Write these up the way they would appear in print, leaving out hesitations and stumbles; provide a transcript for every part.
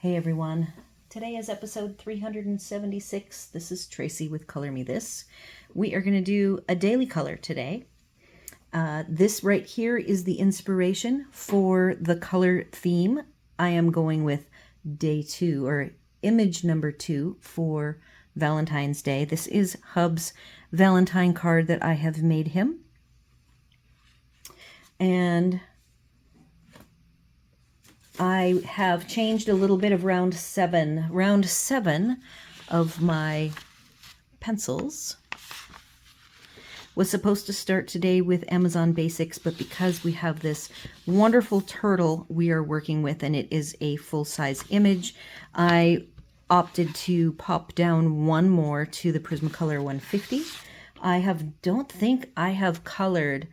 Hey everyone, today is episode 376. This is Tracy with Color Me This. We are going to do a daily color today. This right here is the inspiration for the color theme. I am going with day 2 or image number 2 for Valentine's Day. This is Hub's Valentine card that I have made him. And I have changed a little bit of round 7 of my pencils. Was supposed to start today with Amazon Basics, but because we have this wonderful turtle we are working with and it is a full-size image, I opted to pop down one more to the Prismacolor 150. Don't think I have colored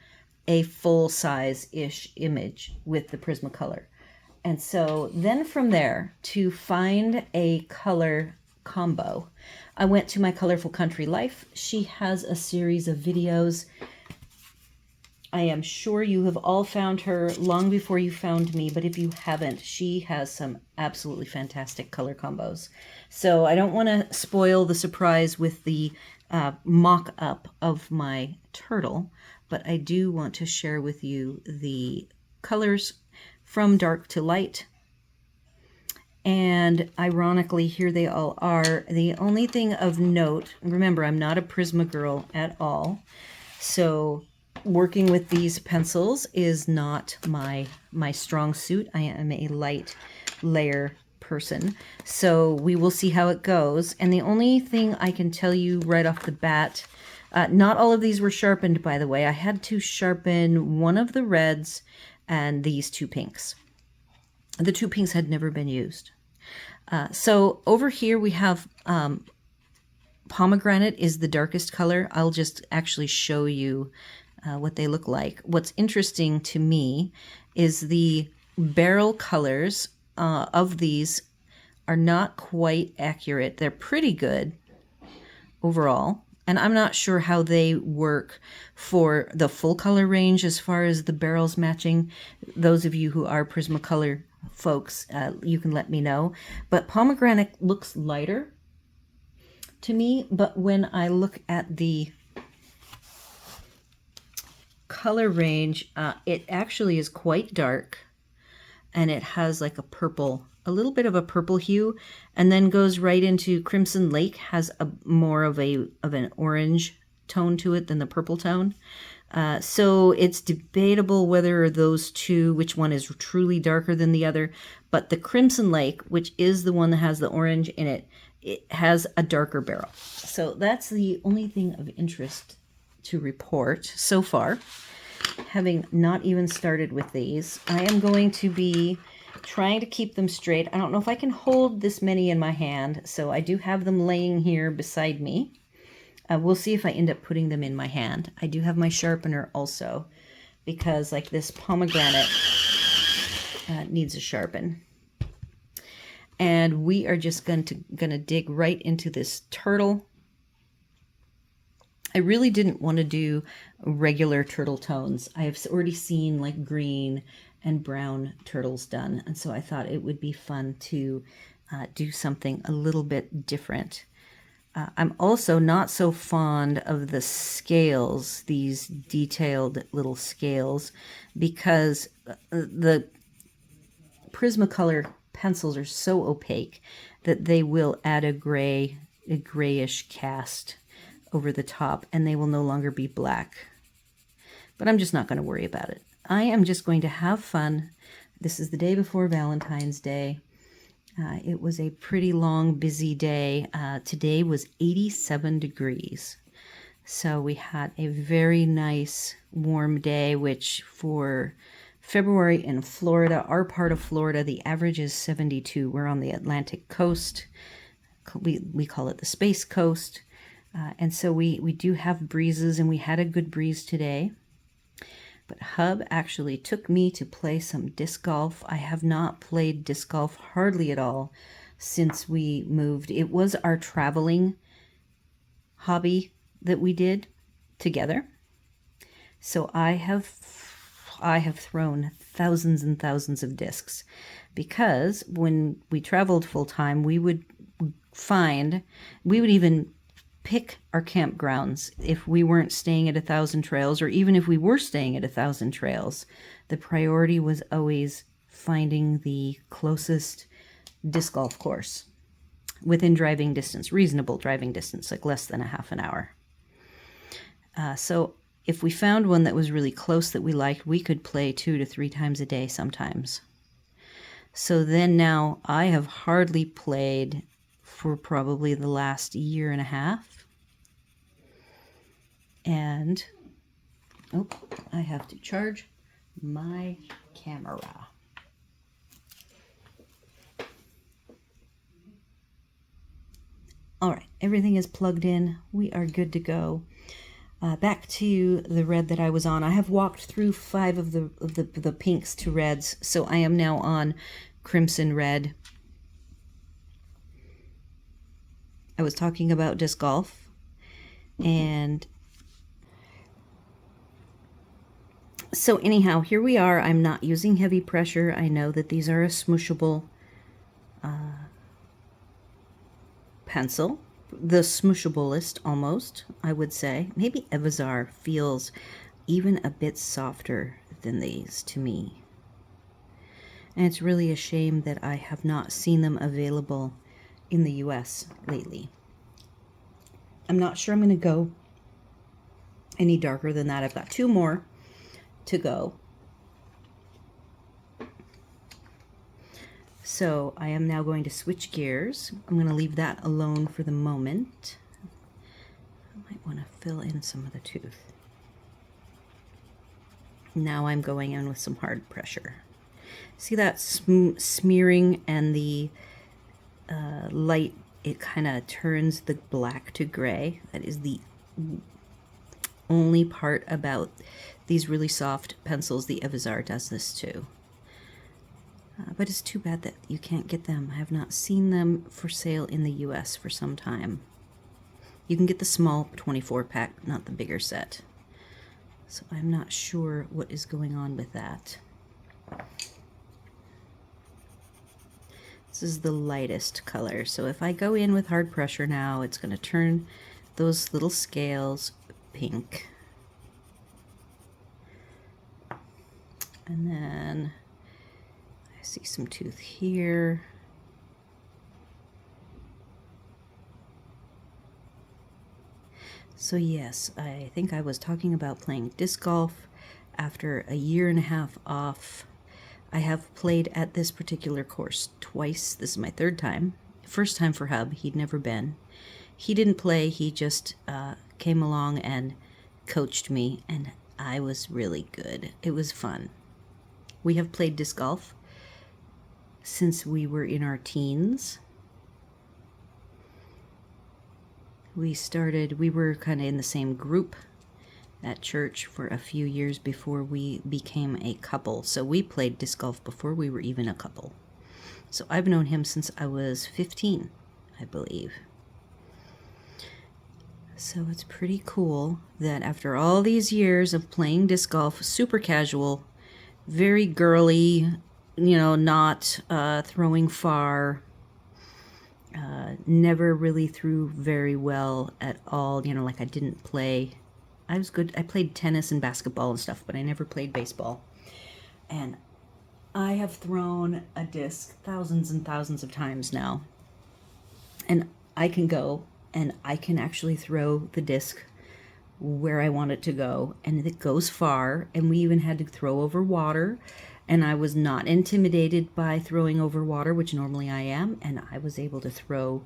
a full-size-ish image with the Prismacolor. And so then from there, to find a color combo, I went to my Colorful Country Life. She has a series of videos. I am sure you have all found her long before you found me, but if you haven't, she has some absolutely fantastic color combos. So I don't want to spoil the surprise with the mock-up of my turtle, but I do want to share with you the colors from dark to light. And ironically, here they all are. The only thing of note, remember, I'm not a Prisma girl at all, so working with these pencils is not my strong suit. I am a light layer person, so we will see how it goes. And the only thing I can tell you right off the bat, not all of these were sharpened, by the way. I had to sharpen one of the reds and these two pinks. The two pinks had never been used. So over here we have pomegranate is the darkest color. I'll just actually show you what they look like. What's interesting to me is the barrel colors of these are not quite accurate. They're pretty good overall. And I'm not sure how they work for the full color range as far as the barrels matching. Those of you who are Prismacolor folks, you can let me know. But pomegranate looks lighter to me, but when I look at the color range, it actually is quite dark, and it has like a little bit of a purple hue, and then goes right into Crimson Lake, has a more of an orange tone to it than the purple tone. So it's debatable whether those two, which one is truly darker than the other, but the Crimson Lake, which is the one that has the orange in it, it has a darker barrel. So that's the only thing of interest to report so far. Having not even started with these, I am going to be trying to keep them straight. I don't know if I can hold this many in my hand, so I do have them laying here beside me. We'll see if I end up putting them in my hand. I do have my sharpener also, because like this pomegranate needs a sharpen. And we are just gonna dig right into this turtle. I really didn't want to do regular turtle tones. I have already seen like green and brown turtles done, and so I thought it would be fun to do something a little bit different. I'm also not so fond of the scales, these detailed little scales, because the Prismacolor pencils are so opaque that they will add a grayish cast over the top, and they will no longer be black. But I'm just not going to worry about it. I am just going to have fun. This is the day before Valentine's Day. It was a pretty long, busy day. Today was 87 degrees. So we had a very nice, warm day, which for February in Florida, our part of Florida, the average is 72. We're on the Atlantic coast. We call it the Space Coast. And so we do have breezes, and we had a good breeze today. But Hub actually took me to play some disc golf. I have not played disc golf hardly at all since we moved. It was our traveling hobby that we did together. So I have thrown thousands and thousands of discs, because when we traveled full time, we would even pick our campgrounds if we weren't staying at 1,000 trails, or even if we were staying at 1,000 trails. The priority was always finding the closest disc golf course within driving distance, reasonable driving distance, like less than a half an hour. So if we found one that was really close that we liked, we could play 2 to 3 times a day sometimes. So then now I have hardly played for probably the last year and a half. And, oh, I have to charge my camera. All right, everything is plugged in. We are good to go. Back to the red that I was on. I have walked through 5 of the pinks to reds, so I am now on crimson red. I was talking about disc golf, and so anyhow, here we are. I'm not using heavy pressure. I know that these are a smooshable pencil. The smooshablest, almost, I would say. Maybe Evazar feels even a bit softer than these to me. And it's really a shame that I have not seen them available in the US lately. I'm not sure I'm going to go any darker than that. I've got 2 more to go. So I am now going to switch gears. I'm going to leave that alone for the moment. I might want to fill in some of the tooth. Now I'm going in with some hard pressure. See that smearing and the light, it kind of turns the black to gray. That is the only part about these really soft pencils. The Evazar does this too. But it's too bad that you can't get them. I have not seen them for sale in the US for some time. You can get the small 24 pack, not the bigger set. So I'm not sure what is going on with that. This is the lightest color. So if I go in with hard pressure now, it's going to turn those little scales pink. And then I see some tooth here. So yes, I think I was talking about playing disc golf after a year and a half off. I have played at this particular course twice. This is my 3rd time. First time for Hub. He'd never been. He didn't play. He just came along and coached me, and I was really good. It was fun. We have played disc golf since we were in our teens. We were kind of in the same group at church for a few years before we became a couple. So we played disc golf before we were even a couple. So I've known him since I was 15, I believe. So it's pretty cool that after all these years of playing disc golf, super casual, very girly, not throwing far, never really threw very well at all. Like I didn't play. I was good. I played tennis and basketball and stuff, but I never played baseball. And I have thrown a disc thousands and thousands of times now. And I can go and I can actually throw the disc where I want it to go, and it goes far. And we even had to throw over water, and I was not intimidated by throwing over water, which normally I am, and I was able to throw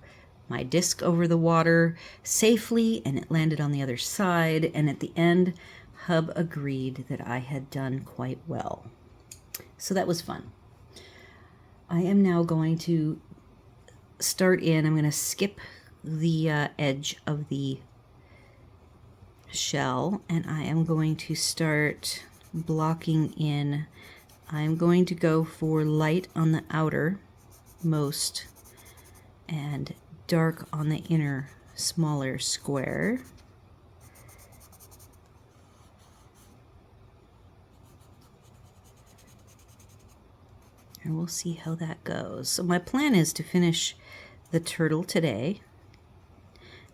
my disc over the water safely, and it landed on the other side. And at the end, Hub agreed that I had done quite well. So that was fun. I am now going to start in. I'm going to skip the edge of the shell, and I am going to start blocking in. I'm going to go for light on the outer most and dark on the inner smaller square. and we'll see how that goes. So my plan is to finish the turtle today,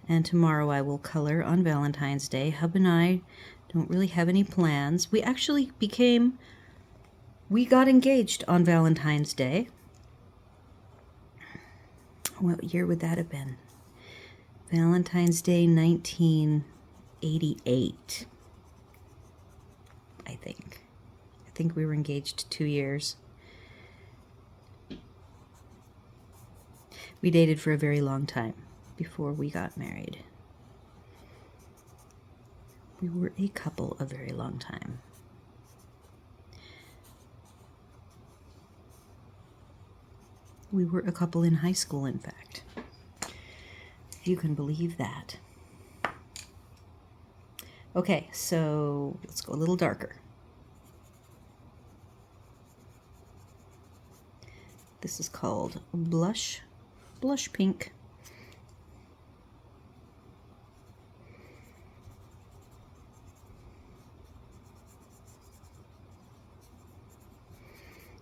and tomorrow I will color on Valentine's Day. Hub and I don't really have any plans. We actually we got engaged on Valentine's Day. What year would that have been? Valentine's Day 1988, I think. I think we were engaged 2 years. We dated for a very long time before we got married. We were a couple a very long time. We were a couple in high school, in fact. If you can believe that. Okay, so let's go a little darker. This is called blush pink.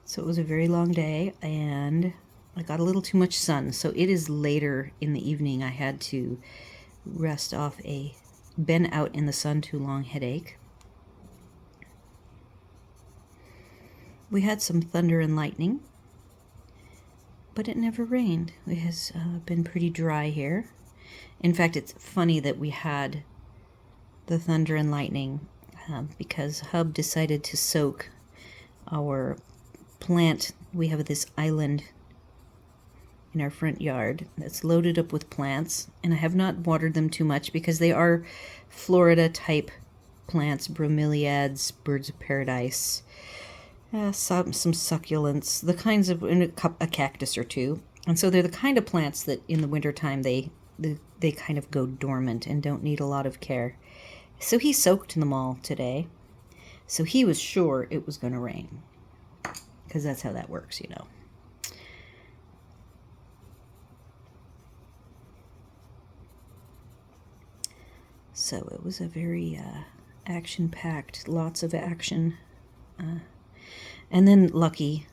So it was a very long day, and I got a little too much sun. So it is later in the evening. I had to rest off a been out in the sun too long headache. We had some thunder and lightning, but it never rained. It has been pretty dry here. In fact, it's funny that we had the thunder and lightning because Hub decided to soak our plant. We have this island in our front yard that's loaded up with plants, and I have not watered them too much because they are Florida type plants, bromeliads, birds of paradise, some succulents, the kinds of, and a cactus or two. And so they're the kind of plants that in the wintertime they kind of go dormant and don't need a lot of care. So he soaked them all today. So he was sure it was going to rain, because that's how that works, you know. So it was a very action-packed, lots of action. And then Lucky,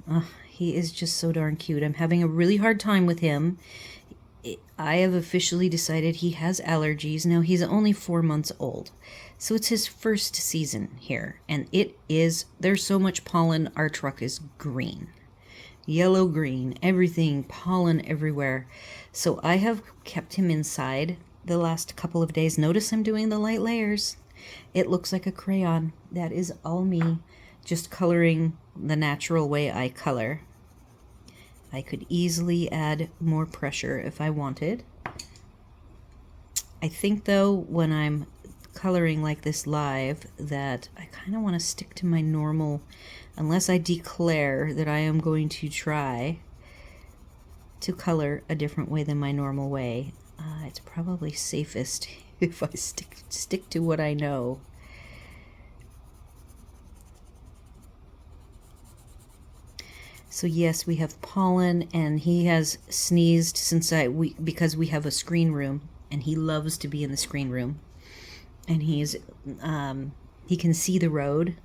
he is just so darn cute. I'm having a really hard time with him. I have officially decided he has allergies. Now, he's only 4 months old, so it's his first season here. And there's so much pollen, our truck is green. Yellow-green, everything, pollen everywhere. So I have kept him inside the last couple of days. Notice I'm doing the light layers. It looks like a crayon. That is all me, just coloring the natural way I color. I could easily add more pressure if I wanted. I think, though, when I'm coloring like this live, that I kind of want to stick to my normal, unless I declare that I am going to try to color a different way than my normal way. It's probably safest if I stick to what I know. So yes, we have pollen, and he has sneezed because we have a screen room, and he loves to be in the screen room. And he can see the road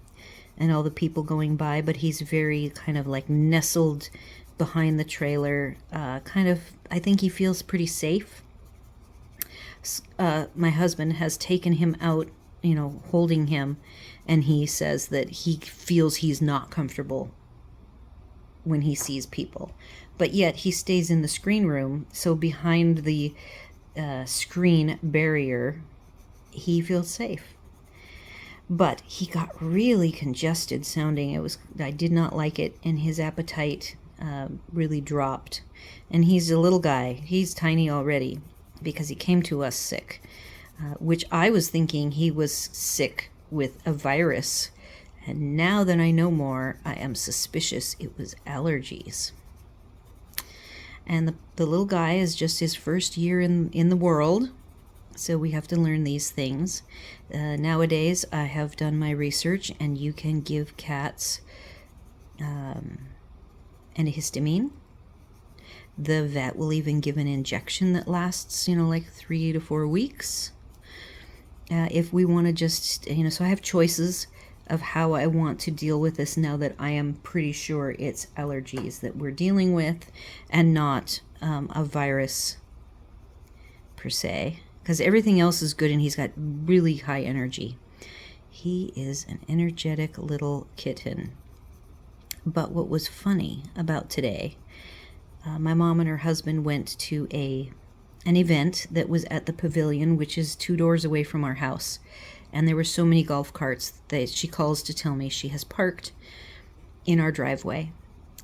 and all the people going by, but he's very kind of like nestled behind the trailer. I think he feels pretty safe. My husband has taken him out, holding him, and he says that he feels he's not comfortable when he sees people. But yet he stays in the screen room, so behind the screen barrier, he feels safe. But he got really congested sounding. I did not like it, and his appetite really dropped. And he's a little guy. He's tiny already because he came to us sick, which I was thinking he was sick with a virus. And now that I know more, I am suspicious it was allergies. And the little guy is just his first year in the world, so we have to learn these things. Nowadays, I have done my research, and you can give cats antihistamine. The vet will even give an injection that lasts, like 3 to 4 weeks. If we want to just, so I have choices. of how I want to deal with this now that I am pretty sure it's allergies that we're dealing with and not a virus per se, because everything else is good and he's got really high energy. He is an energetic little kitten. But what was funny about today, my mom and her husband went to an event that was at the pavilion, which is 2 doors away from our house. And there were so many golf carts that she calls to tell me she has parked in our driveway.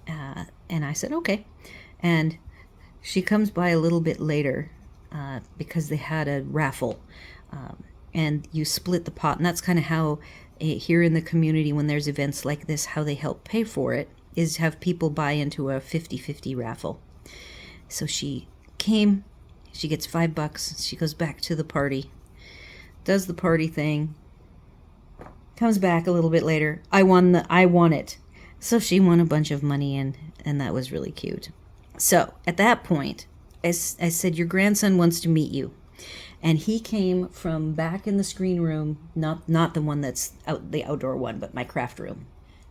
And I said, okay. And she comes by a little bit later because they had a raffle. And you split the pot. And that's kind of how here in the community, when there's events like this, how they help pay for it is have people buy into a 50-50 raffle. So she came, she gets $5, she goes back to the party, does the party thing, comes back a little bit later. I won it. So she won a bunch of money and that was really cute. So at that point, I said, your grandson wants to meet you. And he came from back in the screen room, not the one that's out, the outdoor one, but my craft room,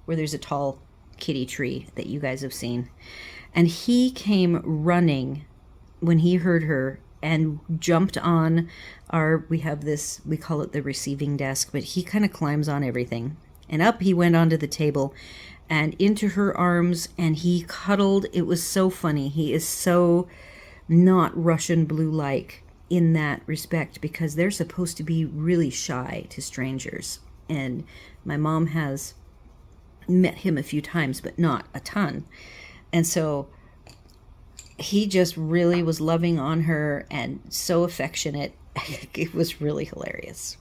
where there's a tall kitty tree that you guys have seen. And he came running when he heard her and jumped on we have this, we call it the receiving desk, but he kind of climbs on everything. And up he went onto the table and into her arms, and he cuddled. It was so funny. He is so not Russian blue-like in that respect, because they're supposed to be really shy to strangers. And my mom has met him a few times, but not a ton. And so he just really was loving on her and so affectionate. It was really hilarious.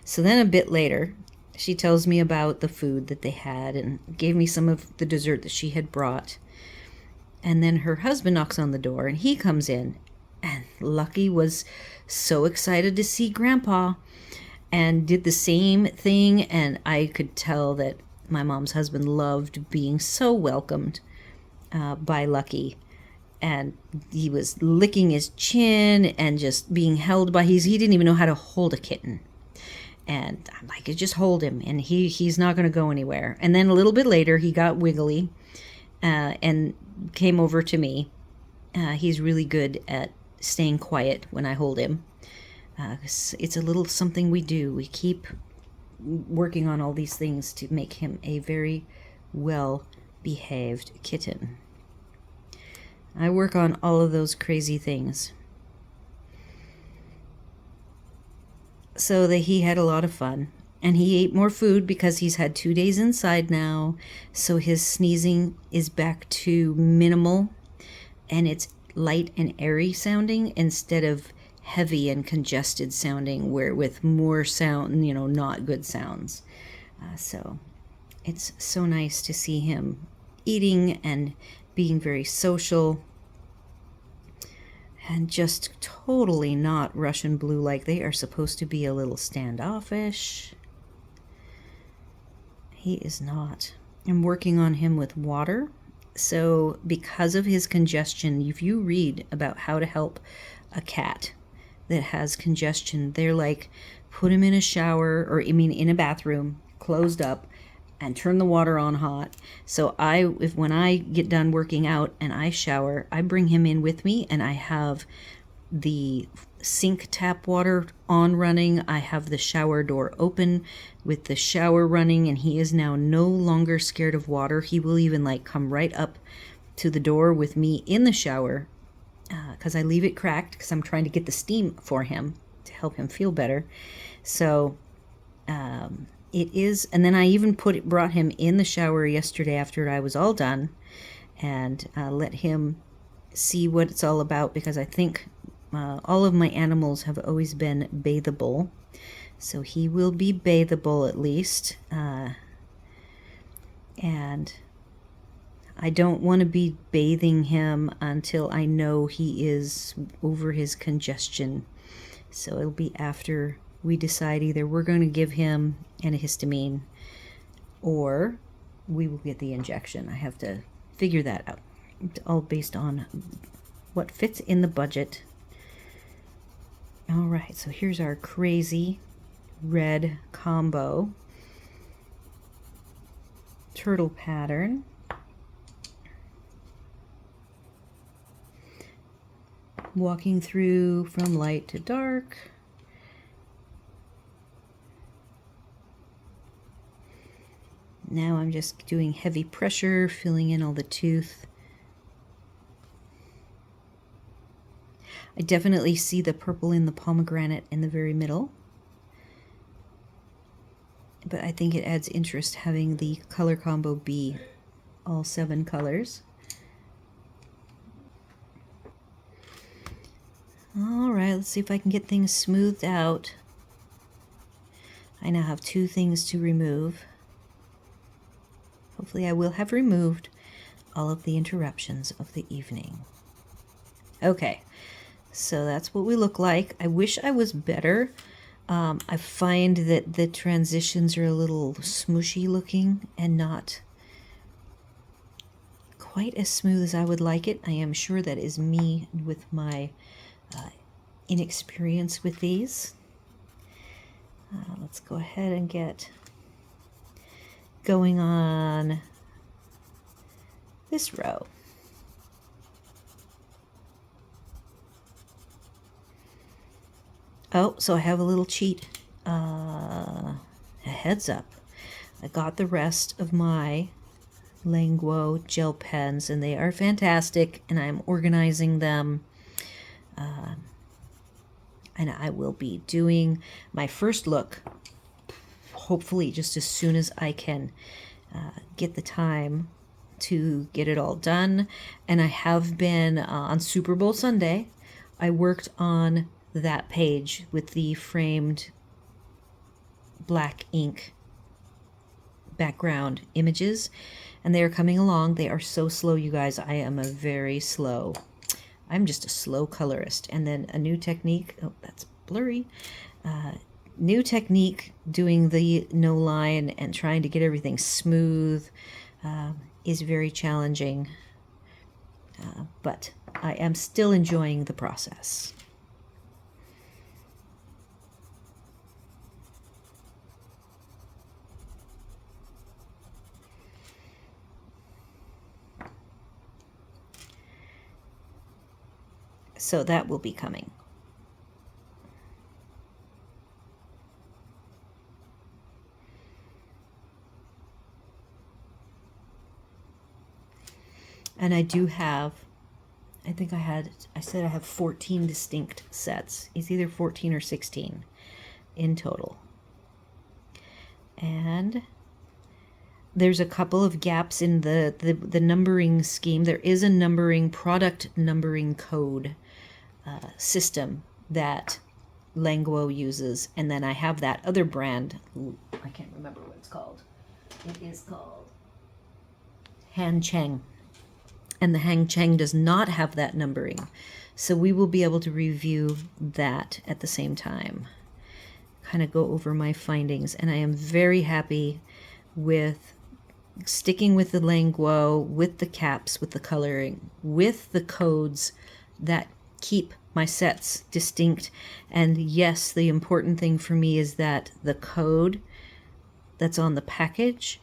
So then a bit later, she tells me about the food that they had and gave me some of the dessert that she had brought. And then her husband knocks on the door and he comes in. And Lucky was so excited to see Grandpa and did the same thing. And I could tell that my mom's husband loved being so welcomed by Lucky. And he was licking his chin and just being held by, he didn't even know how to hold a kitten. And I'm like, just hold him. And he's not going to go anywhere. And then a little bit later, he got wiggly and came over to me. He's really good at staying quiet when I hold him. It's a little something we do. We keep working on all these things to make him a very well-behaved kitten. I work on all of those crazy things. So he had a lot of fun. And he ate more food because he's had 2 days inside now. So his sneezing is back to minimal. And it's light and airy sounding instead of heavy and congested sounding, where with more sound, not good sounds. So it's so nice to see him eating and being very social and just totally not Russian blue like they are supposed to be, a little standoffish. He is not. I'm working on him with water. So because of his congestion, if you read about how to help a cat that has congestion, they're like, put him in a shower, in a bathroom, closed up, and turn the water on hot. So when I get done working out and I shower, I bring him in with me, and I have the sink tap water on running. I have the shower door open with the shower running, and he is now no longer scared of water. He will even come right up to the door with me in the shower, because I leave it cracked because I'm trying to get the steam for him to help him feel better. So it is, and then I even brought him in the shower yesterday after I was all done, and let him see what it's all about, because I think all of my animals have always been bathable. So he will be bathable at least. And I don't want to be bathing him until I know he is over his congestion. So it'll be after we decide either we're going to give him antihistamine or we will get the injection. I have to figure that out. It's all based on what fits in the budget. All right, so here's our crazy red combo. turtle pattern. Walking through from light to dark. Now I'm just doing heavy pressure, filling in all the tooth. I definitely see the purple in the pomegranate in the very middle. But I think it adds interest having the color combo be all 7 colors. All right, let's see if I can get things smoothed out. I now have 2 things to remove. Hopefully I will have removed all of the interruptions of the evening. Okay, so that's what we look like. I wish I was better. I find that the transitions are a little smooshy looking and not quite as smooth as I would like it. I am sure that is me with my inexperience with these. Let's go ahead and get going on this row. Oh, so I have a little cheat. A heads up. I got the rest of my Languo gel pens, and they are fantastic, and I'm organizing them. And I will be doing my first look, hopefully just as soon as I can get the time to get it all done. And I have been on Super Bowl Sunday. I worked on that page with the framed black ink background images, and they are coming along. They are so slow, you guys. I'm just a slow colorist. And then a new technique, oh, that's blurry. New technique doing the no line and trying to get everything smooth is very challenging, but I am still enjoying the process. So that will be coming. And I do have, I said I have 14 distinct sets. It's either 14 or 16 in total. And there's a couple of gaps in the numbering scheme. There is a product numbering code system that Languo uses, and then I have that other brand. Ooh, I can't remember what it's called. It is called Han Cheng, and the Han Cheng does not have that numbering, so we will be able to review that at the same time, kind of go over my findings. And I am very happy with sticking with the Languo, with the caps, with the coloring, with the codes that keep my sets distinct. And yes, the important thing for me is that the code that's on the package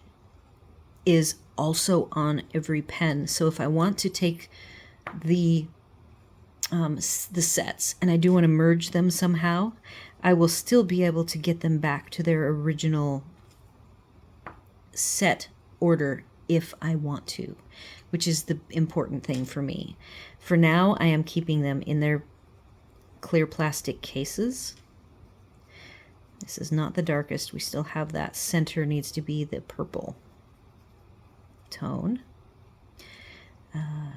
is also on every pen. So if I want to take the sets and I do want to merge them somehow, I will still be able to get them back to their original set order if I want to, which is the important thing for me. For now, I am keeping them in their clear plastic cases. This is not the darkest. We still have that center needs to be the purple tone.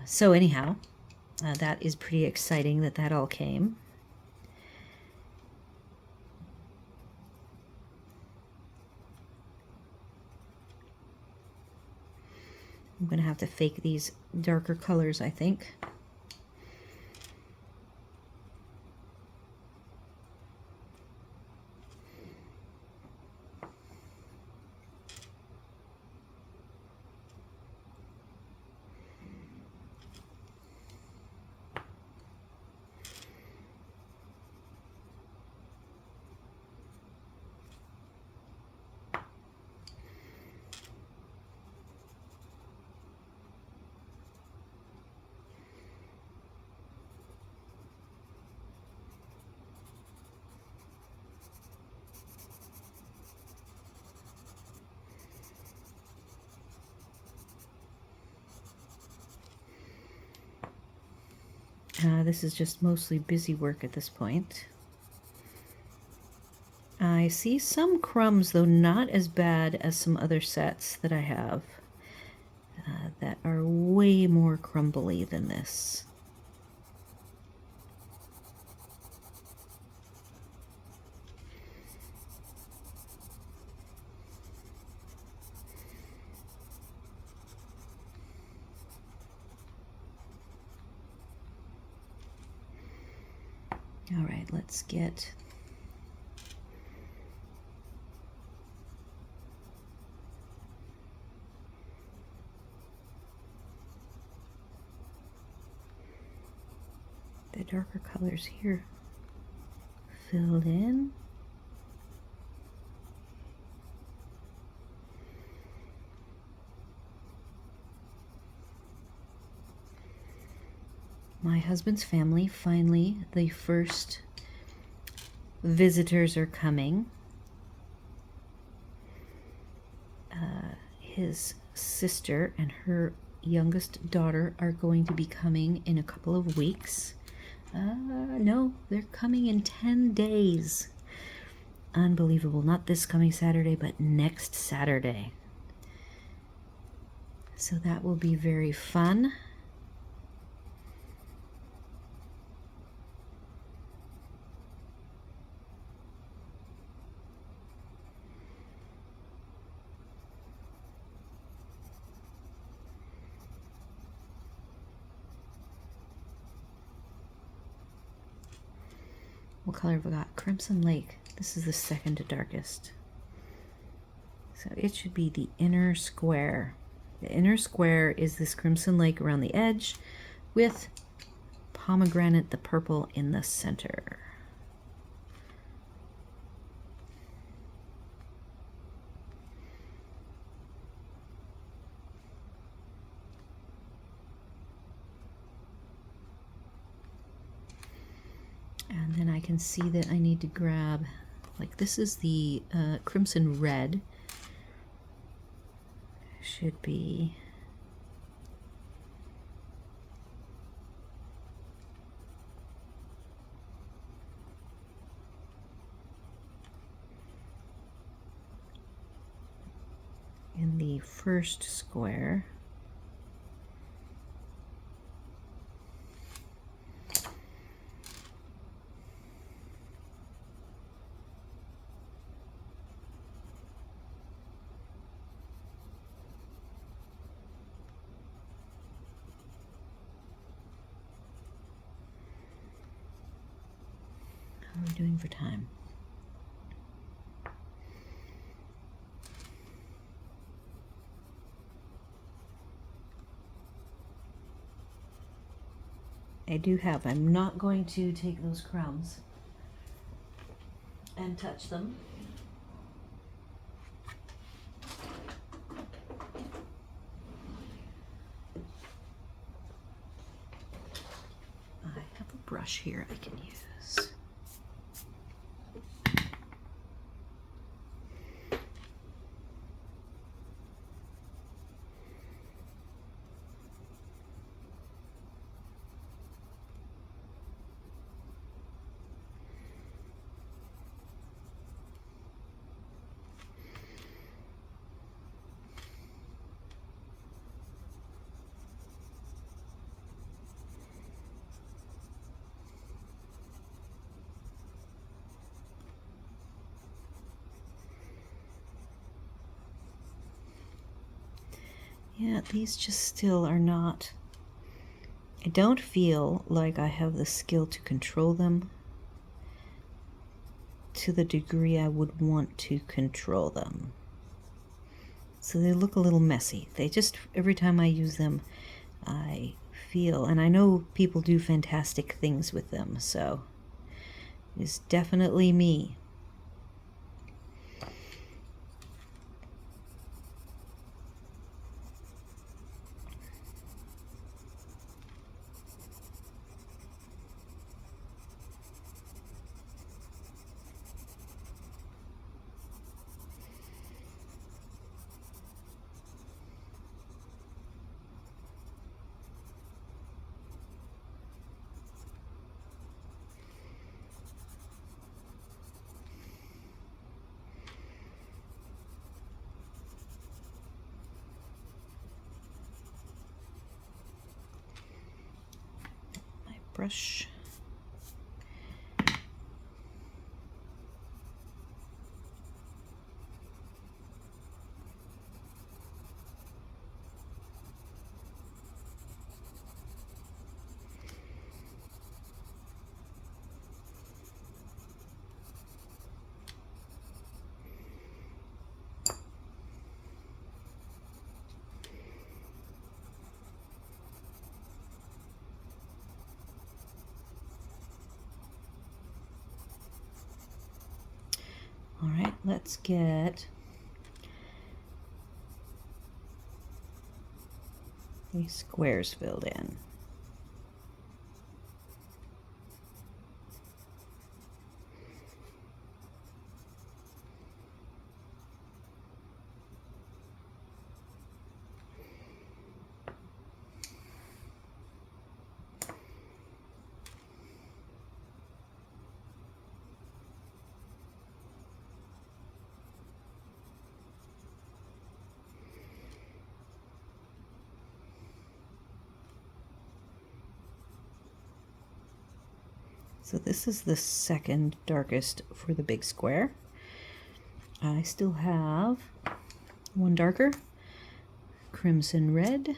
So anyhow, that is pretty exciting that all came. I'm going to have to fake these darker colors, I think. This is just mostly busy work at this point. I see some crumbs, though not as bad as some other sets that I have that are way more crumbly than this. All right, let's get the darker colors here filled in. My husband's family, finally, the first visitors are coming. His sister and her youngest daughter are going to be coming in a couple of weeks. No, they're coming in 10 days. Unbelievable. Not this coming Saturday, but next Saturday. So that will be very fun. What color have we got? Crimson Lake. This is the second to darkest. So it should be the inner square. The inner square is this Crimson Lake around the edge with pomegranate, the purple, in the center. And then I can see that I need to grab, like this is the crimson red. Should be in the first square. How are we doing for time? I'm not going to take those crumbs and touch them. I have a brush here I can use. Yeah, these just still are not, I don't feel like I have the skill to control them to the degree I would want to control them. So they look a little messy. They just, every time I use them, I feel, and I know people do fantastic things with them, so it's definitely me. brush. All right, let's get these squares filled in. So this is the second darkest for the big square. I still have one darker, crimson red.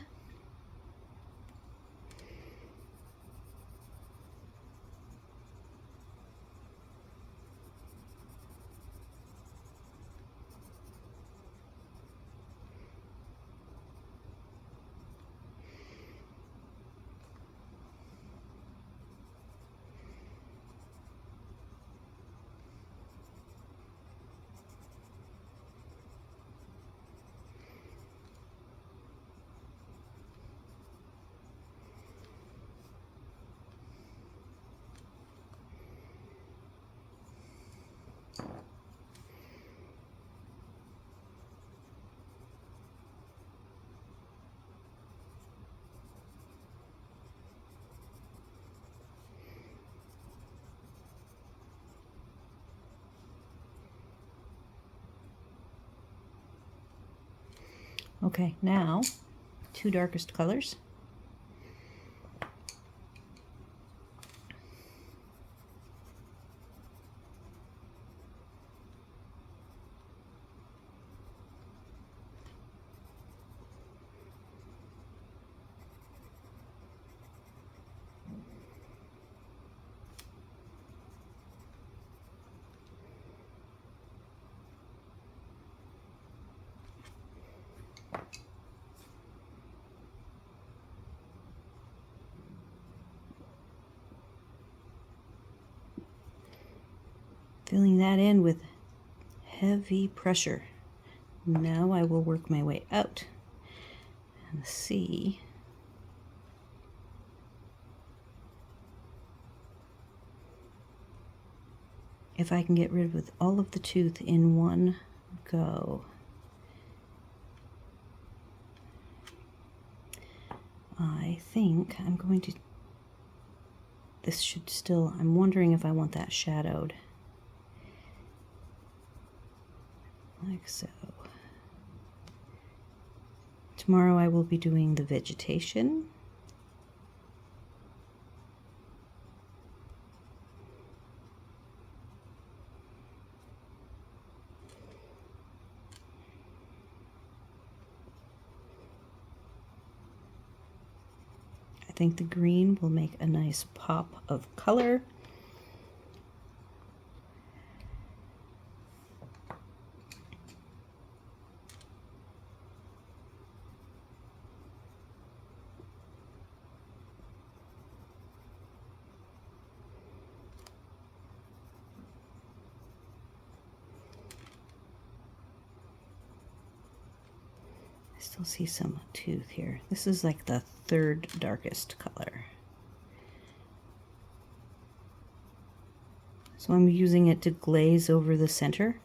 Okay, now two darkest colors. Filling that in with heavy pressure. Now I will work my way out and see if I can get rid of all of the tooth in one go. I think I'm going to, this should still, I'm wondering if I want that shadowed. Like so. Tomorrow I will be doing the vegetation. I think the green will make a nice pop of color. Still see some tooth here. This is like the third darkest color. So I'm using it to glaze over the center.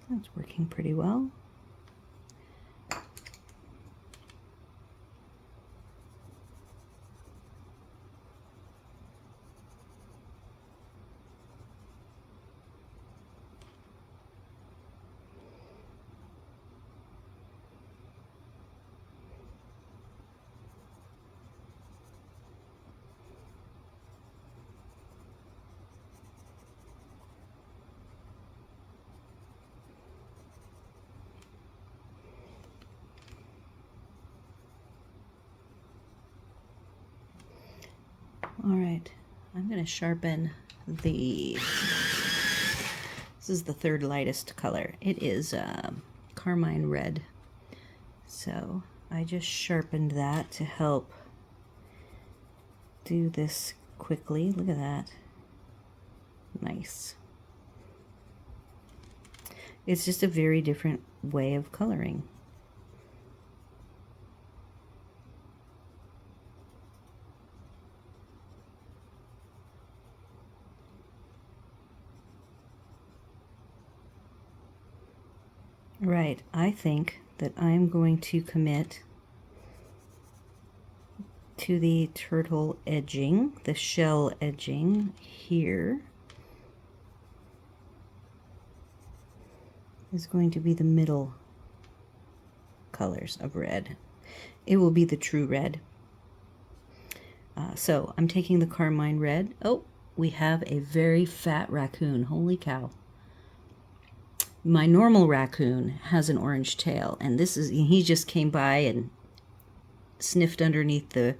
That's working pretty well. All right, I'm going to sharpen the, this is the third lightest color. It is carmine red. So I just sharpened that to help do this quickly. Look at that. Nice. It's just a very different way of coloring. Right, I think that I'm going to commit to the turtle edging, the shell edging here is going to be the middle colors of red. It will be the true red. So I'm taking the carmine red. Oh, we have a very fat raccoon. Holy cow. My normal raccoon has an orange tail, and this is, he just came by and sniffed underneath the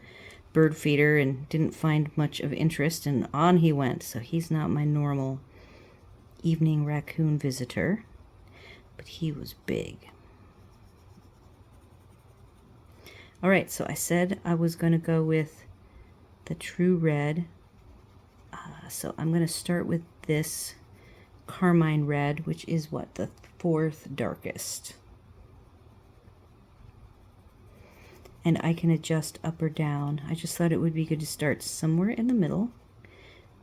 bird feeder and didn't find much of interest, and on he went. So he's not my normal evening raccoon visitor, but he was big. All right, so I said I was going to go with the true red. So I'm going to start with this carmine red, which is what, the fourth darkest. And I can adjust up or down. I just thought it would be good to start somewhere in the middle.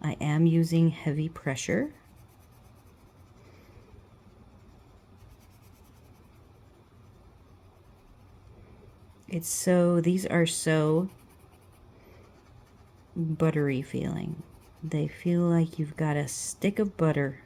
I am using heavy pressure. It's so, these are so buttery feeling. They feel like you've got a stick of butter.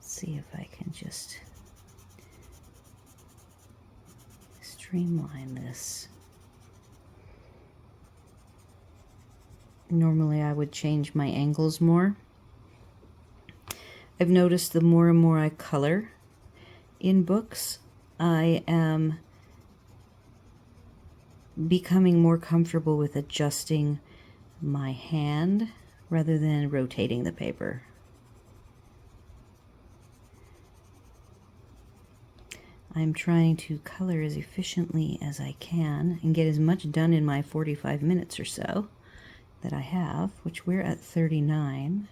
See if I can just streamline this. Normally I would change my angles more. I've noticed the more and more I color in books, I am becoming more comfortable with adjusting my hand rather than rotating the paper. I'm trying to color as efficiently as I can and get as much done in my 45 minutes or so that I have, which we're at 39.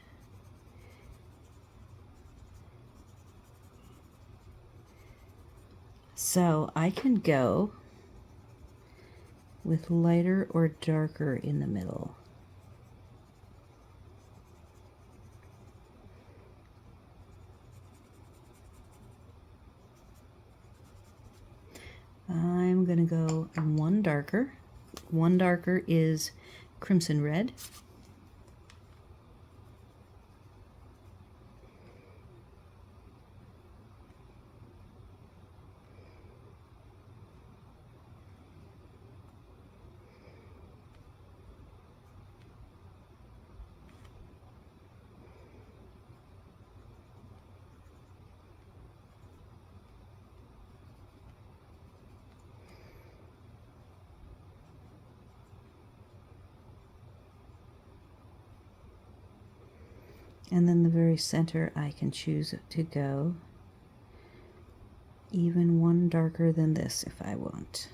So I can go with lighter or darker in the middle. I'm going to go one darker. One darker is crimson red. And then the very center, I can choose to go even one darker than this if I want.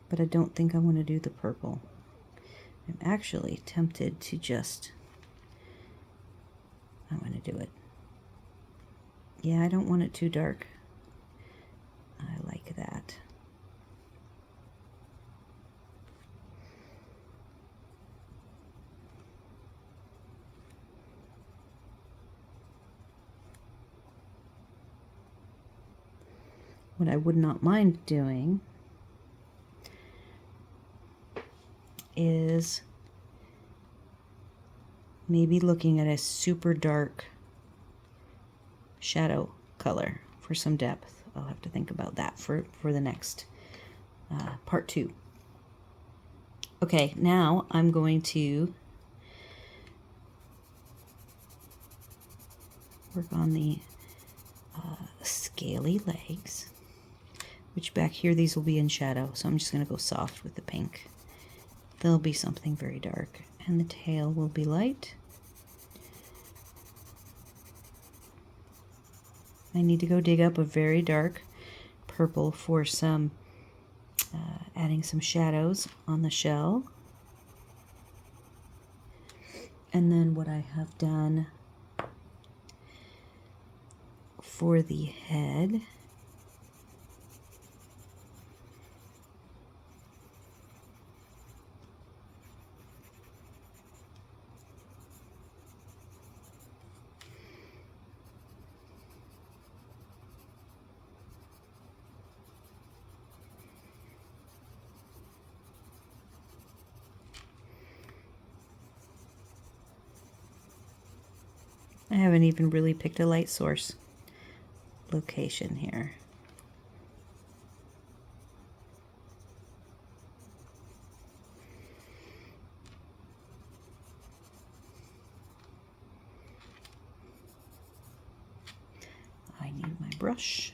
But I don't think I want to do the purple. I'm actually tempted to just, I'm going to do it. Yeah, I don't want it too dark. I like that. What I would not mind doing is maybe looking at a super dark shadow color for some depth. I'll have to think about that for the next part 2. Okay, now I'm going to work on the scaly legs, which back here these will be in shadow, so I'm just going to go soft with the pink. There'll be something very dark, and the tail will be light. I need to go dig up a very dark purple for some adding some shadows on the shell. And then what I have done for the head, I haven't even really picked a light source location here. I need my brush.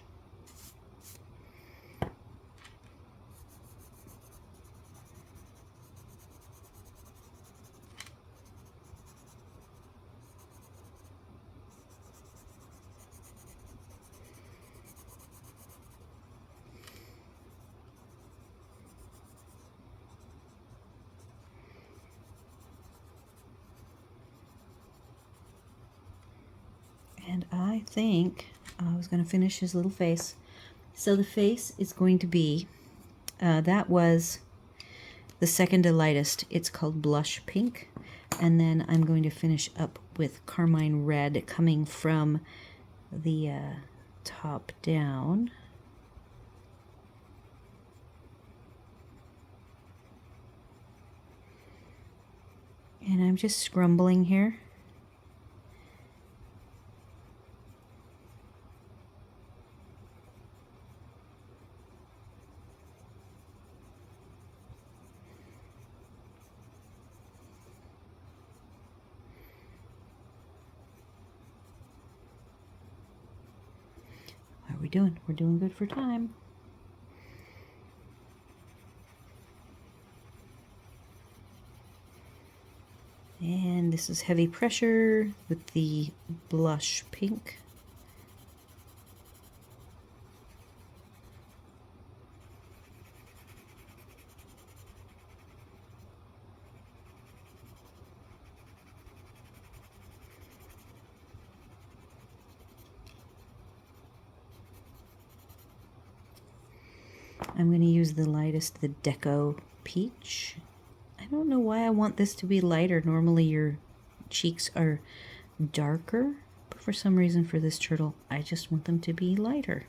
And I think I was going to finish his little face. So the face is going to be, that was the second to lightest. It's called Blush Pink. And then I'm going to finish up with Carmine Red coming from the top down. And I'm just scrumbling here. How are we doing? We're doing good for time. And this is Heavy Pressure with the Blush Pink. I'm going to use the lightest, the Deco Peach. I don't know why I want this to be lighter. Normally your cheeks are darker, but for some reason for this turtle, I just want them to be lighter.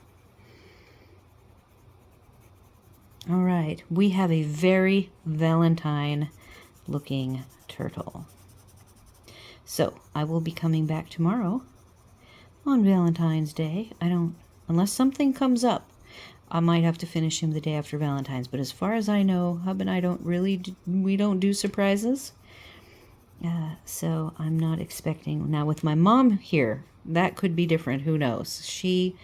All right, we have a very Valentine looking turtle. So I will be coming back tomorrow on Valentine's Day. Unless something comes up, I might have to finish him the day after Valentine's, but as far as I know, Hub and I we don't do surprises. So I'm not expecting. Now with my mom here, that could be different. Who knows? She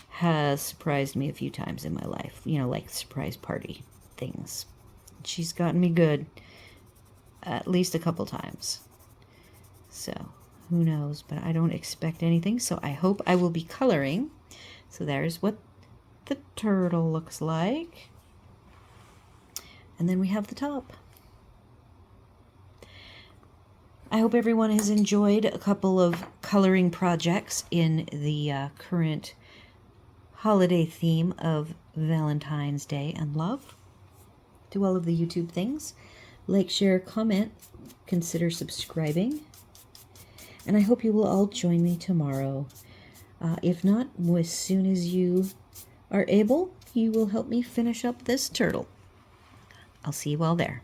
has surprised me a few times in my life, you know, like surprise party things. She's gotten me good at least a couple times. So who knows? But I don't expect anything. So I hope I will be coloring. So there's what the turtle looks like. And then we have the top. I hope everyone has enjoyed a couple of coloring projects in the current holiday theme of Valentine's Day and love. Do all of the YouTube things. Like, share, comment, consider subscribing. And I hope you will all join me tomorrow. If not, as soon as you are able, you will help me finish up this turtle. I'll see you all there.